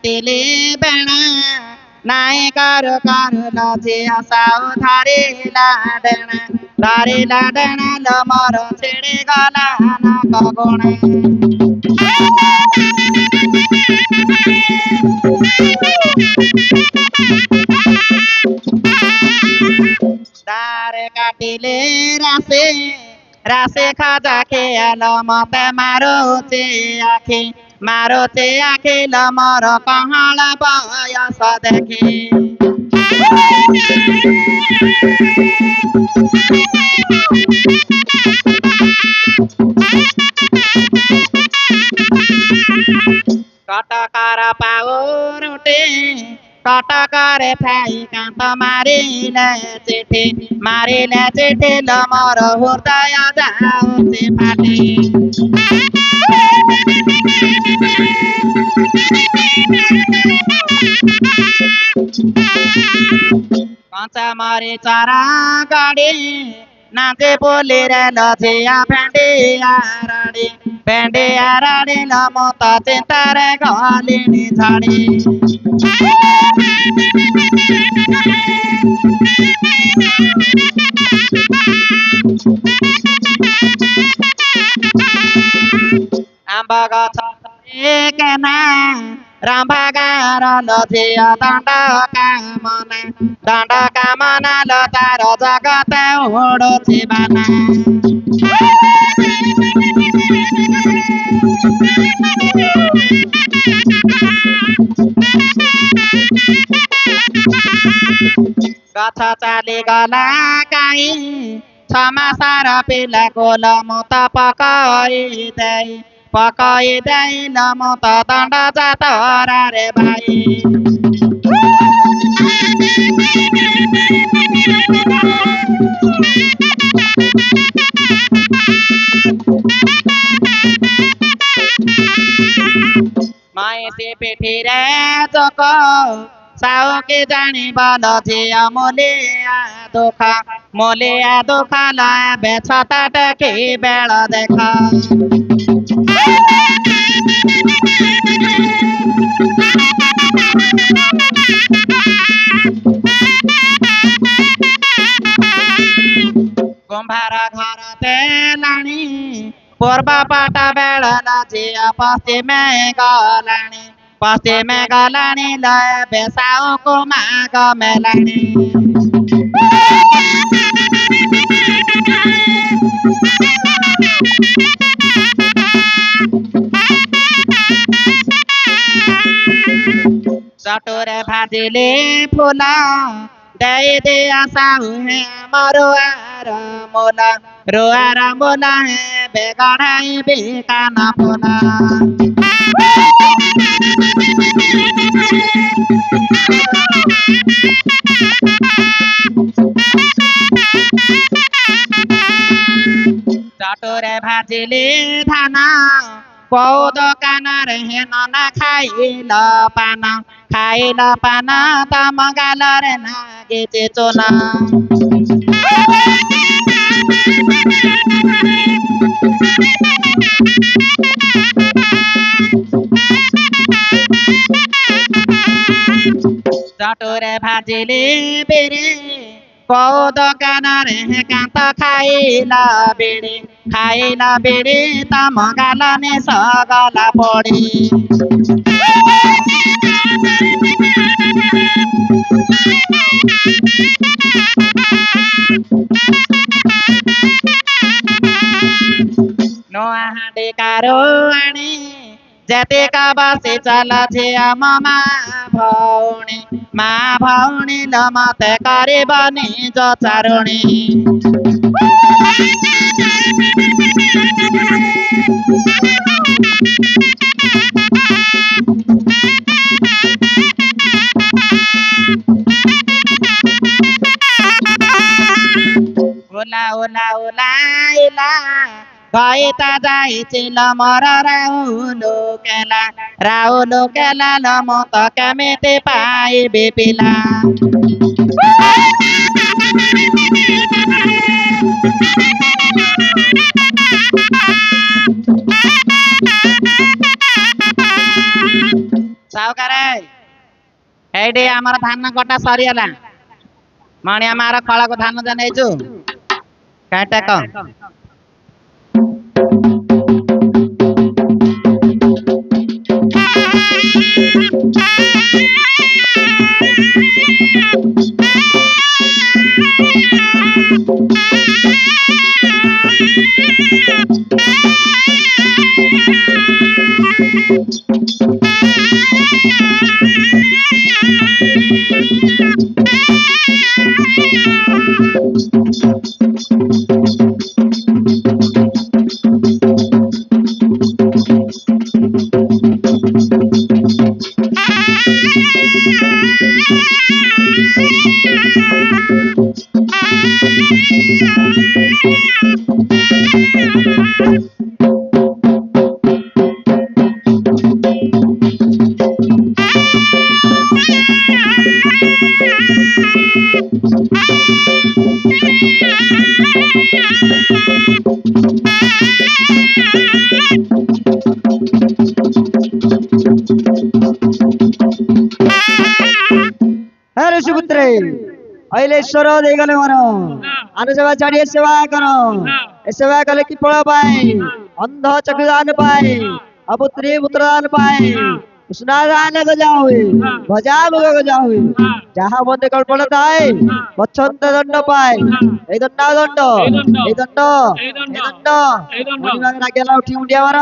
কাটিলে বেড়া নাই কারো কারো লজে আসাও ধারিলা ডেনা লমর ছেড়ে গলা না কগণে দারে কাটিলে রাসে রাসে খাজা খেয়াল মতে মারোতে আখি লমর কহল বয়স দেখি কটকার পাউরুটি কটকারে ফাই কান্ত মারিলে চিঠি লমর হৃদয় যাଉଛି ফাটি কাঁচা মারি চারা গাড়ি নাচে বলি রে লজিয়া ভেন্ডি আরাড়ি লমত চিন্তারে গলিনি ঝাড়ি আম্ব গছ কেনা রামবাগার লজিয়া দণ্ড কামনা লতার জগতে উড়ুছি বানা গছ চালি গলা কাই ছমাসার পিলা কোল মত পকাই দেই লমত দণ্ড যাতরা রে ভাই মাইসি পিঠিরে চোখ সাউকে জানিব লজিয়া মলিয়া দুঃখ লাবে ছতাটকি বেଳ দেখা কুম্ভার ঘরতে লাণী পূর্ব পাট বেଳ লজিয়া পশ্চিমে গলাণী লবে সাউକୁ ମାଗ মেলাণী চটুরে ভাজিলে ফুল দেই দিয়া সাউ হে রুয়ার মোলা হে বেগড়াই বেকানা পোলা চটুরে ভাজিলে ধানা কৌ দোকানৰ হেন না খাইল পানা তম গালরে নাগিছে চোনা চটুরে ভাজিলে বেড়ে কৌ দোকানৰ কান্ত খাইলা বেড়ে তম গালনে সগলা পড়ি নোয়া হাঁড়ি কারো আনি যেতে কাবাসে চালাছে মা ভৌণী লমতে করিব নিজ চারণী ওলা ওলা ওলাইলা গাইতা যাইছিল মর রাহুল কেলা লমত কেমিতে পাইবে পিলা ସାଉକାରେ ଏଇଠି ଆମର ଧାନ କଟା ସରିଗଲା। ମଣିଆ ମାର କଳକୁ ଧାନ ଦେ ନେଇଛୁ କାଇଁ ଟେକ। अरे सुपुत्रे अहिले ईश्वर देगले मन आनु सेवा छाडी सेवा कर सेवा कले कि फल पाए अंध चक्षुदान पाए अपुत्री पुत्रदान पाए स्नादान गजावे भजा भोग गजावे जहाँ मध्य कल्पना थाए बच्छन्त दंड पाए ए दंड ए दंड ए दंड ए दंड मुनिमा रागेला उठी मुंडिया मार